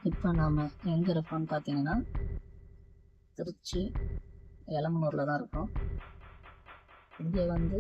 இப்போ நாம் எங்கே இருக்கோம்னு பார்த்தீங்கன்னா திருச்சி எலமனூரில் தான் இருக்கோம். இங்கே வந்து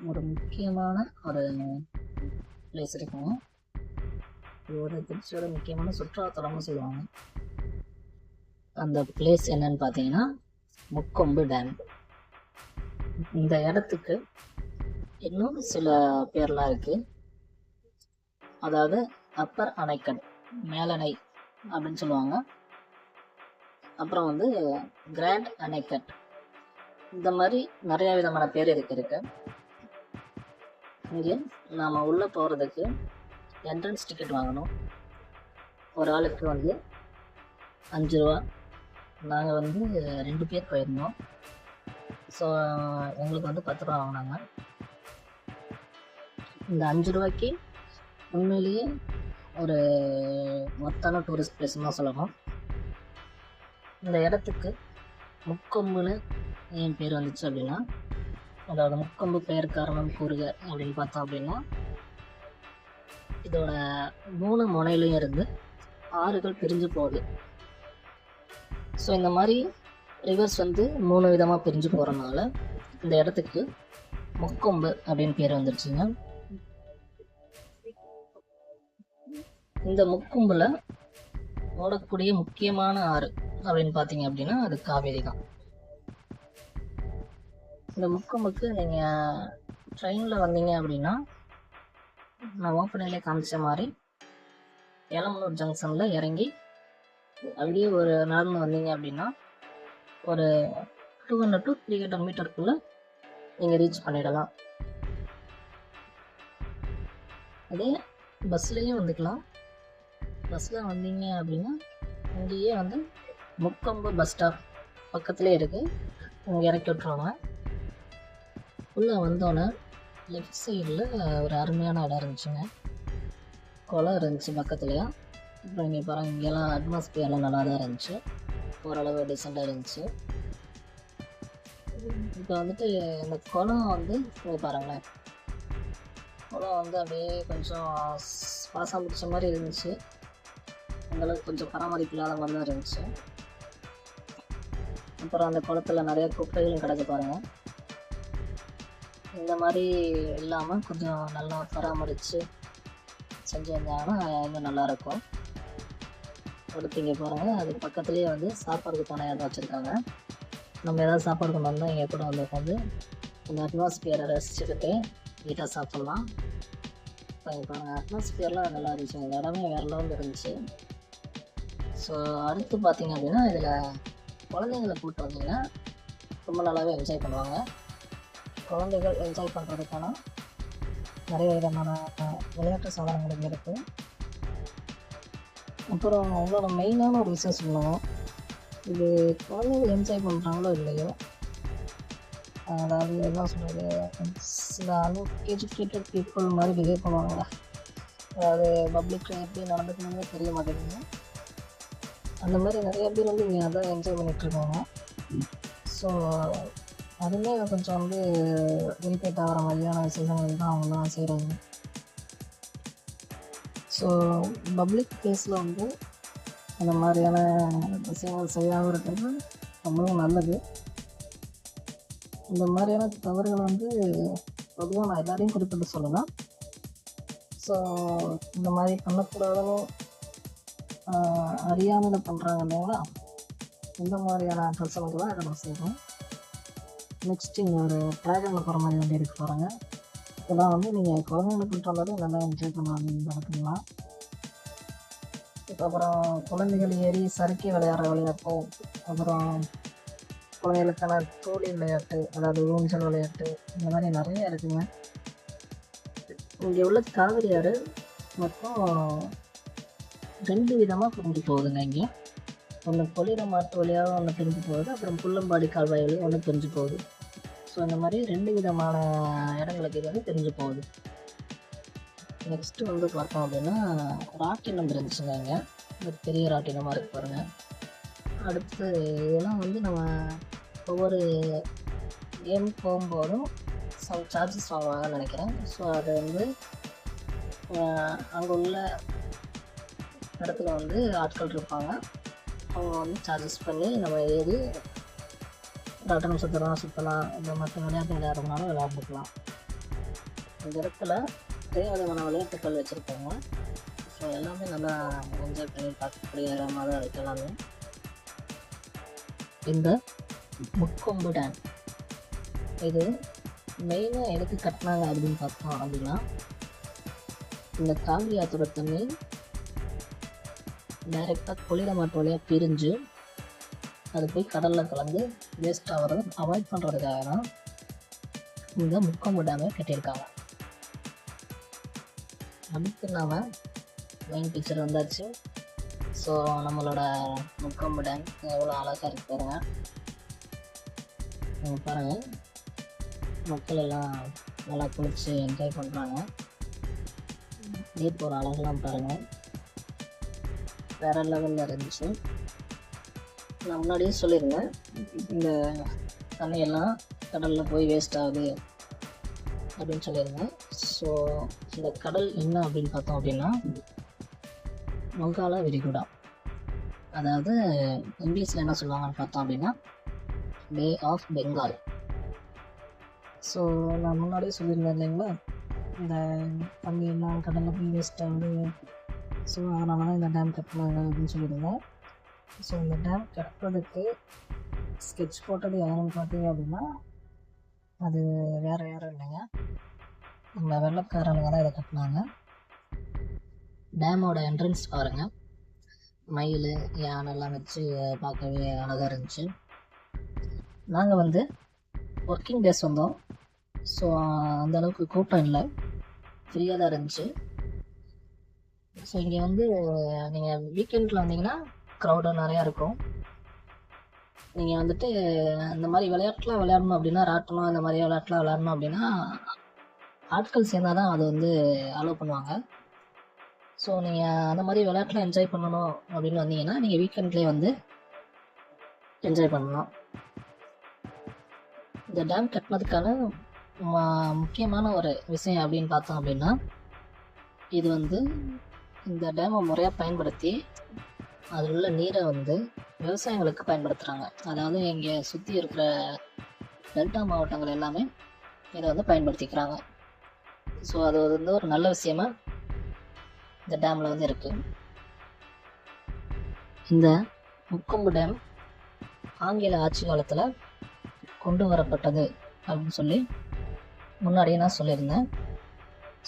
ஒரு முக்கியமான ஒரு பிளேஸ் இருக்குங்க. இது ஒரு திருச்சியோட முக்கியமான சுற்றுலாத்தலம்னு சொல்லுவாங்க. அந்த பிளேஸ் என்னன்னு பார்த்தீங்கன்னா முக்கொம்பு டேம். இந்த இடத்துக்கு இன்னும் சில பேர்லாம் இருக்குது. அதாவது அப்பர் அணைக்கட், மேலணை அப்படின்னு சொல்லுவாங்க. அப்புறம் வந்து கிராண்ட் அணைக்கட், இந்த மாதிரி நிறைய விதமான பேர் இருக்கு. இங்கே நாம் உள்ளே போகிறதுக்கு என்ட்ரன்ஸ் டிக்கெட் வாங்கணும். ஒரு ஆளுக்கு வந்து 5 ரூபா. நாங்கள் வந்து 2 பேர் போயிருந்தோம். ஸோ எங்களுக்கு வந்து 10 ரூபா வாங்கினாங்க. இந்த 5 ரூபாய்க்கு உண்மையிலேயே ஒரு மொத்தான டூரிஸ்ட் பிளேஸ்ன்னு தான் சொல்லணும். இந்த இடத்துக்கு முக்கொம்புன்னு ஏன் பேர் வந்துச்சு அப்படின்னா, அதாவது முக்கொம்பு பெயர் காரணம் கூறுக அப்படின்னு பார்த்தோம் அப்படின்னா, இதோட 3 முனையிலையும் இருந்து ஆறுகள் பிரிஞ்சு போகுது. ஸோ இந்த மாதிரி ரிவர்ஸ் வந்து 3 விதமாக பிரிஞ்சு போகிறனால இந்த இடத்துக்கு முக்கொம்பு அப்படின்னு பேர் வந்துருச்சுங்க. இந்த முக்கொம்பில் ஓடக்கூடிய முக்கியமான ஆறு அப்படின்னு பார்த்தீங்க அப்படின்னா அது காவேரி தான். இந்த முக்கொம்புக்கு நீங்கள் ட்ரெயினில் வந்தீங்க அப்படின்னா, நான் ஓப்பனிலே காமிச்ச மாதிரி எலமனூர் ஜங்ஷனில் இறங்கி அப்படியே ஒரு நடந்து வந்தீங்க அப்படின்னா ஒரு 200 to 300 மீட்டருக்குள்ளே நீங்கள் ரீச் பண்ணிடலாம். அதே பஸ்லேயும் வந்துக்கலாம். பஸ்ஸில் வந்தீங்க அப்படின்னா இங்கேயே வந்து முக்கொம்பு பஸ் ஸ்டாப் பக்கத்துலேயே இருக்குது. இங்கே இறக்கி விட்ருவாங்க. உள்ளே வந்தோன்னே லெஃப்ட் சைடில் ஒரு அருமையான இடம் இருந்துச்சுங்க. குளம் இருந்துச்சு பக்கத்துலேயே. அப்புறம் இங்கே பாருங்கள், இங்கெல்லாம் அட்மாஸ்பியர்லாம் நல்லா தான் இருந்துச்சு, ஓரளவு டீசெண்டாக இருந்துச்சு. இப்போ வந்துட்டு இந்த குளம் வந்து இங்கே பாருங்களேன், குளம் வந்து அப்படியே கொஞ்சம் பாசம் பிடிச்ச மாதிரி இருந்துச்சு. அந்தளவுக்கு கொஞ்சம் பராமரிப்பு இல்லாத மாதிரி தான் இருந்துச்சு. அப்புறம் அந்த குளத்தில் நிறைய குப்பைகளும் கிடக்கு பாருங்கள். இந்த மாதிரி இல்லாமல் கொஞ்சம் நல்லா பராமரித்து செஞ்சு வந்தாங்கன்னா இன்னும் நல்லாயிருக்கும். அடுத்து இங்கே பாருங்கள், அது பக்கத்துலேயே வந்து சாப்பாடுக்கான இடம் வச்சுருக்காங்க. நம்ம ஏதாவது சாப்பாடு கொண்டு வந்தால் இங்கே கூட வந்து உட்காந்து இந்த அட்மாஸ்பியரை ரசிச்சுக்கிட்டு நீட்டாக சாப்பிட்லாம். இப்போ இங்கே பாருங்கள், அட்மாஸ்பியர்லாம் நல்லா இருந்துச்சு. இந்த இடமே வேறு லெவலில் இருந்துச்சு. ஸோ அடுத்து பார்த்தீங்க அப்படின்னா, இதில் குழந்தைங்களை கூப்பிட்டு வந்தீங்கன்னா ரொம்ப நல்லாவே என்ஜாய் பண்ணுவாங்க. குழந்தைகள் என்ஜாய் பண்ணுறதுக்கான நிறைய விதமான விளையாட்டு சாதனங்கள் இங்கே இருக்குது. அப்புறம் உங்களோட மெயினான ஒரு விஷயம் சொல்லணும், இது குழந்தைகள் என்ஜாய் பண்ணுறாங்களோ இல்லையோ, அதாவது என்ன சொல்கிறது, சில அன்எஜுகேட்டட் பீப்புள் மாதிரி பிஹேவ் பண்ணுவாங்க. அதாவது பப்ளிக்கில் எப்படி நடந்துக்கணுமே தெரிய மாட்டேங்குது. அந்த மாதிரி நிறைய பேர் வந்து இங்கே அதான் என்ஜாய் பண்ணிகிட்ருக்காங்க. ஸோ அதுவுமே கொஞ்சம் வந்து இரிட்டேட் ஆகிற மாதிரியான விஷயங்கள் தான் அவங்களாம் செய்கிறாங்க. ஸோ பப்ளிக் பிளேஸில் வந்து அந்த மாதிரியான விஷயங்கள் செய்யாமல் இருக்கிறது ரொம்பவும் நல்லது. இந்த மாதிரியான தவறுகள் வந்து பொதுவாக நான் எல்லாரையும் குறிப்பிட்டு சொல்லலாம். ஸோ இந்த மாதிரி பண்ணக்கூடாதுன்னு அறியாமல் பண்ணுறாங்க இல்லைங்களா, இந்த மாதிரியான பிரச்சனைகள் தான் இதை நம்ம செய்வோம். நெக்ஸ்ட் இங்கே ஒரு ட்ராகனில் போகிற மாதிரி வண்டி இருக்கு பாருங்கள். இதெல்லாம் வந்து நீங்கள் குழந்தைங்களை கூப்பிட்டு வந்தாலும் நல்லா என்ஜாய் பண்ணுவாங்க இந்த இடத்துலாம். அப்புறம் குழந்தைகள் ஏறி சறுக்கி விளையாடுற விளையாட்டு, அப்புறம் குழந்தைகளுக்கான தோழி விளையாட்டு, அதாவது ஊஞ்சல் விளையாட்டு, இந்த மாதிரி நிறைய இருக்குங்க. இங்கே உள்ள காவிரி ஆறு மொத்தம் 2 விதமாக பிரிஞ்சு போகுதுங்க. இங்கே ஒன்று கொள்ளிட மாட்டு வழியாக ஒன்று பிரிஞ்சு போகுது, அப்புறம் புல்லம்பாடி கால்வாய் வழியாக ஒன்று பிரிஞ்சு போகுது. ஸோ இந்த மாதிரி 2 விதமான இடங்களுக்கு இது வந்து பிரிஞ்சு போகுது. நெக்ஸ்ட்டு வந்து பார்த்தோம் அப்படின்னா ராட்டினம் இருந்துச்சுங்க. இங்கே ஒரு பெரிய ராட்டினமாக இருக்கு பாருங்கள். அடுத்து இதெல்லாம் வந்து நம்ம ஒவ்வொரு கேம் போகும்போதும் சம் சார்ஜஸ் வாங்குவாங்கன்னு நினைக்கிறேன். ஸோ அது வந்து அங்கே உள்ள இடத்துல வந்து ஆட்கள் இருப்பாங்க. அவங்க வந்து சார்ஜஸ் பண்ணி நம்ம ஏறி ராட்டனம் சுற்றலாம், இந்த மற்ற விளையாட்டு விளையாடுறதுனால விளையாண்டுக்கலாம். இந்த இடத்துல தேவையான விளையாட்டுகள் வச்சுருப்பாங்க. ஸோ எல்லாமே நல்லா என்ஜாய் பண்ணி பார்க்கக்கூடிய இடமாக தான் இருக்குது எல்லாமே. இந்த முக்கொம்பு டேம் இது மெயினாக எதுக்கு கட்டினாங்க அப்படின்னு பார்த்தோம் அப்படின்னா, இந்த காவிரி ஆற்றோட தண்ணி டைரெக்டாக கொள்ளிடமாட்டு வழியாக பிரிஞ்சு அது போய் கடலில் கலந்து வேஸ்ட் ஆகிறத அவாய்ட் பண்ணுறதுக்காக தான் இந்த முக்கொம்பு டேமை கட்டியிருக்காங்க. அடுத்து நாம் மெயின் பிக்சர் வந்தாச்சு. ஸோ நம்மளோட முக்கொம்பு டேம் எவ்வளோ அழகாக இருக்கு பாருங்கள். நீங்கள் பாருங்கள், மக்கள் எல்லாம் நல்லா குளிச்சு என்ஜாய் பண்ணுறாங்க. நீர் போகிற அழகெல்லாம் பாருங்கள், வேறு லெவலில் இருந்துச்சு. நான் முன்னாடியே சொல்லியிருந்தேன், இந்த தண்ணியெல்லாம் கடலில் போய் வேஸ்ட் ஆகுது அப்படின்னு சொல்லியிருந்தேன். ஸோ இந்த கடல் என்ன அப்படின்னு பார்த்தோம் அப்படின்னா வங்காள விரிகுடா, அதாவது இங்கிலீஷில் என்ன சொல்லுவாங்கன்னு பார்த்தோம் அப்படின்னா பே ஆஃப் பெங்கால். ஸோ நான் முன்னாடியே சொல்லியிருந்தேன் இல்லைங்களா, இந்த தண்ணி எல்லாம் கடலில் போய் வேஸ்ட் ஆகுது, ஸோ அதனால தான் இந்த டேம் கட்டினாங்க அப்படின்னு சொல்லியிருந்தேன். ஸோ இந்த டேம் கட்டுறதுக்கு ஸ்கெட்ச் போட்டது யாருன்னு பார்த்தீங்க அப்படின்னா அது வேறு யாரும் இல்லைங்க, நம்ம வெள்ளக்காரனுங்க தான் இதை கட்டினாங்க. டேமோட என்ட்ரன்ஸ் பாருங்கள், மயில் யானெல்லாம் வச்சு பார்க்கவே அழகாக இருந்துச்சு. நாங்கள் வந்து ஒர்க்கிங் டேஸ் வந்தோம். ஸோ அந்தளவுக்கு கூட்டம் இல்லை, ஃப்ரீயாக தான் இருந்துச்சு. ஸோ இங்கே வந்து நீங்கள் வீக்கெண்டில் வந்தீங்கன்னா க்ரௌடாக நிறையா இருக்கும். நீங்கள் வந்துட்டு இந்த மாதிரி விளையாட்டுலாம் விளையாடணும் அப்படின்னா, ராட்டனம் இந்த மாதிரி விளையாட்டுலாம் விளையாடணும் அப்படின்னா ஆட்கள் சேர்ந்தால் தான் அது வந்து அலோவ் பண்ணுவாங்க. ஸோ நீங்கள் அந்த மாதிரி விளையாட்டுலாம் என்ஜாய் பண்ணணும் அப்படின்னு வந்தீங்கன்னா நீங்கள் வீக்கெண்ட்லேயே வந்து என்ஜாய் பண்ணலாம். இந்த டேம் கட்டினதுக்கான முக்கியமான ஒரு விஷயம் அப்படின்னு பார்த்தோம் அப்படின்னா, இது வந்து இந்த டேமை முறையாக பயன்படுத்தி அதில் உள்ள நீரை வந்து விவசாயங்களுக்கு பயன்படுத்துகிறாங்க. அதாவது இங்கே சுற்றி இருக்கிற டெல்டா மாவட்டங்கள் எல்லாமே இதை வந்து பயன்படுத்திக்கிறாங்க. ஸோ அது வந்து ஒரு நல்ல விஷயமா இந்த டேமில் வந்து இருக்குது. இந்த முக்கொம்பு டேம் ஆங்கில ஆட்சி காலத்தில் கொண்டு வரப்பட்டது அப்படின்னு சொல்லி முன்னாடியே நான் சொல்லியிருந்தேன்.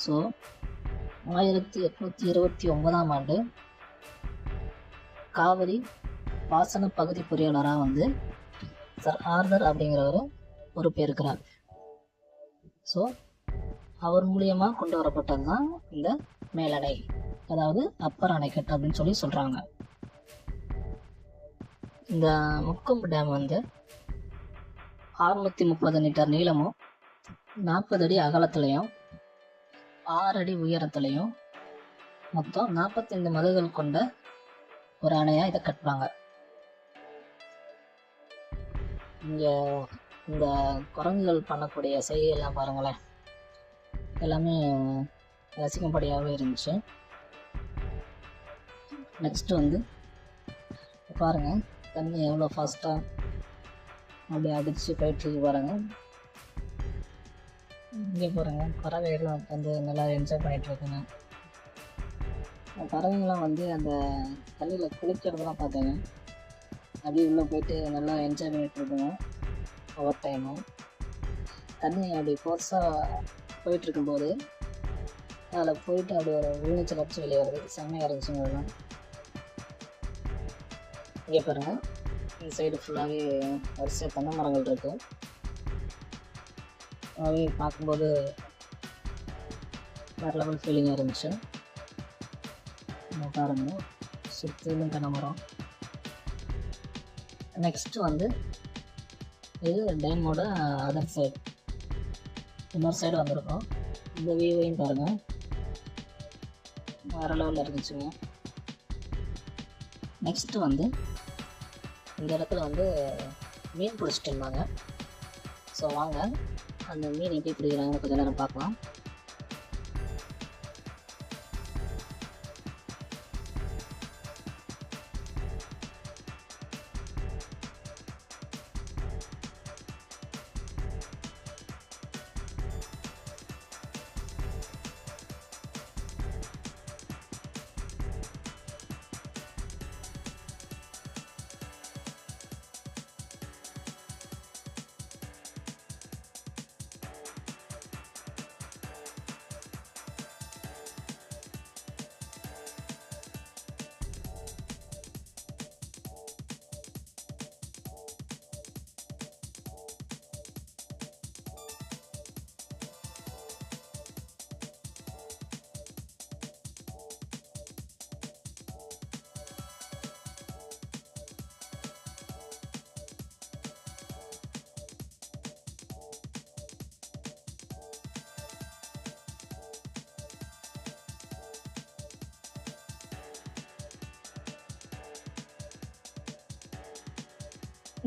ஸோ 1829ஆம் ஆண்டு காவிரி பாசன பகுதி பொறியாளராக வந்து சர் ஆர்தர் அப்படிங்கிறவர் பொறுப்பேற்கிறார். ஸோ அவர் மூலியமாக கொண்டு வரப்பட்டது தான் இந்த மேலணை, அதாவது அப்பர் அணைக்கட்டு அப்படின்னு சொல்லி சொல்கிறாங்க. இந்த முக்கொம்பு டேம் வந்து 630 மீட்டர் நீளமும் 40 அடி அகலத்துலையும் 6 அடி உயரத்துலையும் மொத்தம் 45 மதகுகள் கொண்ட ஒரு அணையாக இதை கட்டுறாங்க. இங்கே இந்த குரங்குகள் பண்ணக்கூடிய செய்கையெல்லாம் பாருங்களேன், எல்லாமே ரசிக்கும்படியாகவே இருந்துச்சு. நெக்ஸ்ட்டு வந்து பாருங்கள், தண்ணி எவ்வளோ ஃபாஸ்ட்டாக அப்படியே அடித்து போயிட்டுருக்கு பாருங்கள். இங்கே பாருங்கள், பறவைகள்லாம் வந்து நல்லா என்ஜாய் பண்ணிகிட்ருக்குங்க. பறவைங்கள்லாம் வந்து அந்த தண்ணியில் குளிக்கிறதுலாம் பார்த்தேங்க, அப்படியே உள்ளே போயிட்டு நல்லா என்ஜாய் பண்ணிகிட்ருக்குங்க. ஓவர் டைமும் தண்ணி அப்படி ஃபோர்ஸாக போயிட்டுருக்கும்போது அதில் போயிட்டு அப்படி ஒரு உள்நீச்சல் அடிச்சு வெளியே வருது, செம்மையாக இருந்துச்சுங்க. அதெல்லாம் இங்கே பாருங்கள், இந்த சைடு ஃபுல்லாகவே வரிசையாக தென்னை மரங்கள் இருக்குது. அவை பார்க்கும்போது வேறு லெவல் ஃபீலிங்காக இருந்துச்சு. பாருங்கள், சுற்றிலும் தென்னை மரம். நெக்ஸ்ட்டு வந்து இது டேமோட அதர் சைடு, இன்னொரு சைடு வந்திருக்கோம். இந்த வியூவையும் பாருங்கள், வேறு லெவலில் இருந்துச்சுங்க. நெக்ஸ்ட்டு வந்து இந்த இடத்துல வந்து மீன் பிடிச்சிட்டு இருந்தாங்க. ஸோ வாங்க அந்த மீன் எப்படி பிடிக்கிறாங்கன்னு கொஞ்சம் நேரம் பார்க்கலாம்.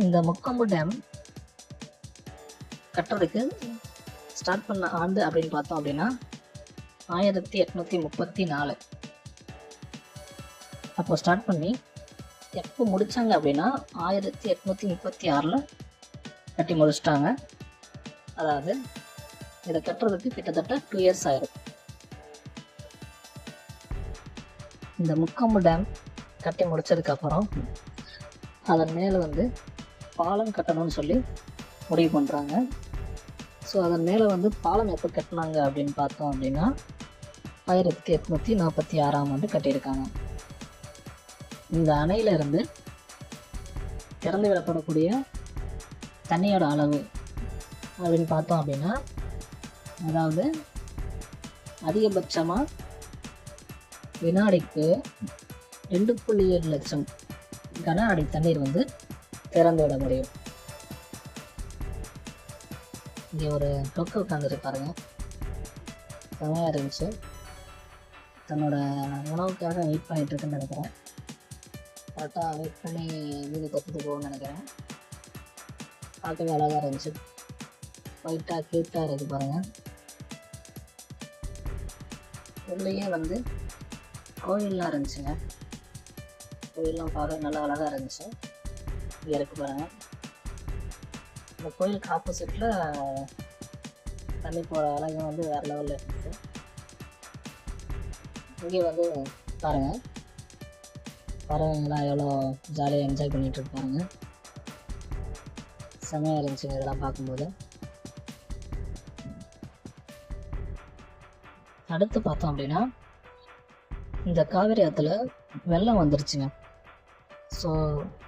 இந்த முக்கொம்பு டேம் கட்டுறதுக்கு ஸ்டார்ட் பண்ண ஆண்டு அப்படின்னு பார்த்தோம் அப்படின்னா 1834 அப்போ ஸ்டார்ட் பண்ணி எப்போ முடித்தாங்க அப்படின்னா 1836 கட்டி முடிச்சிட்டாங்க. அதாவது இதை கட்டுறதுக்கு கிட்டத்தட்ட 2 இயர்ஸ் ஆயிரும். இந்த முக்கொம்பு டேம் கட்டி முடித்ததுக்கப்புறம் அதன் மேலே வந்து பாலம் கட்டணும்னு சொல்லி முடிவு பண்ணுறாங்க. ஸோ அதன் மேலே வந்து பாலம் எப்போ கட்டினாங்க அப்படின்னு பார்த்தோம் அப்படின்னா 1846 கட்டியிருக்காங்க. இந்த அணையிலிருந்து திறந்து விடப்படக்கூடிய தண்ணியோட அளவு அப்படின்னு பார்த்தோம் அப்படின்னா, அதாவது அதிகபட்சமாக வினாடிக்கு 2.7 லட்சம் கன அடி தண்ணீர் வந்து திறந்து விட முடியும். இங்கே ஒரு டொக்கு உட்காந்துருப்பாருங்க, செமையாக இருந்துச்சு. தன்னோட உணவுக்காக வெயிட் பண்ணிட்டு இருக்குன்னு நினைக்கிறேன். கரெக்டாக வெயிட் பண்ணி வீடு பத்துட்டு போகணும்னு நினைக்கிறேன். பார்க்கவே அழகாக இருந்துச்சு, ஒயிட்டாக க்யூட்டாக இருக்குது பாருங்கள். உள்ளேயே வந்து கோயிலெலாம் இருந்துச்சுங்க. கோயிலெலாம் பார்க்க நல்லா அழகாக இருந்துச்சு. இங்கே இருக்குது பாருங்கள். இந்த கோயிலுக்கு ஆப்போசிட்டில் தண்ணி போகிற அழகு வந்து வேறு லெவலில் இருந்துச்சு. இங்கே வந்து பாருங்கள், பறவைங்களாம் எவ்வளோ ஜாலியாக என்ஜாய் பண்ணிகிட்டு இருப்பாங்க. செம்மையாக இருந்துச்சுங்க இதெல்லாம் பார்க்கும்போது. அடுத்து பார்த்தோம் அப்படின்னா, இந்த காவிரி ஆற்றுல வெள்ளம் வந்துருச்சுங்க. ஸோ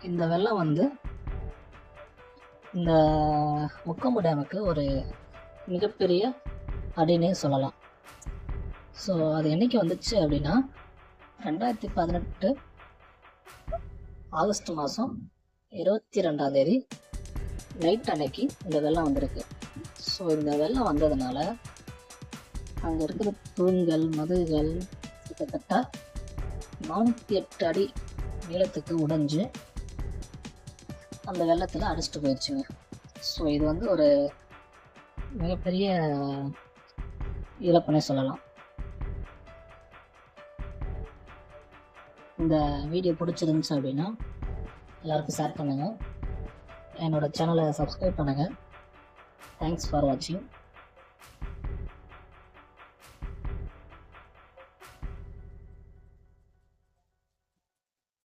இந்த வெள்ளம் வந்து இந்த முக்கொம்பு டேமுக்கு ஒரு மிகப்பெரிய அடினே சொல்லலாம். ஸோ அது என்றைக்கு வந்துச்சு அப்படின்னா 2018 ஆகஸ்ட் மாதம் 22ஆம் தேதி நைட் அன்னைக்கு இந்த வெள்ளம் வந்திருக்கு. ஸோ இந்த வெள்ளம் வந்ததுனால அங்கே இருக்கிற தூண்கள் மதுகுகள் கிட்டத்தட்ட 408 அடி நீளத்துக்கு உடைஞ்சு அந்த வெள்ளத்தில் அடிச்சுட்டு போயிடுச்சுங்க. ஸோ இது வந்து ஒரு மிகப்பெரிய இழப்புனே சொல்லலாம். இந்த வீடியோ பிடிச்சிருந்துச்சு அப்படின்னா எல்லாருக்கும் ஷேர் பண்ணுங்கள், என்னோடய சேனலை சப்ஸ்கிரைப் பண்ணுங்கள். தேங்க்ஸ் ஃபார் வாட்சிங்.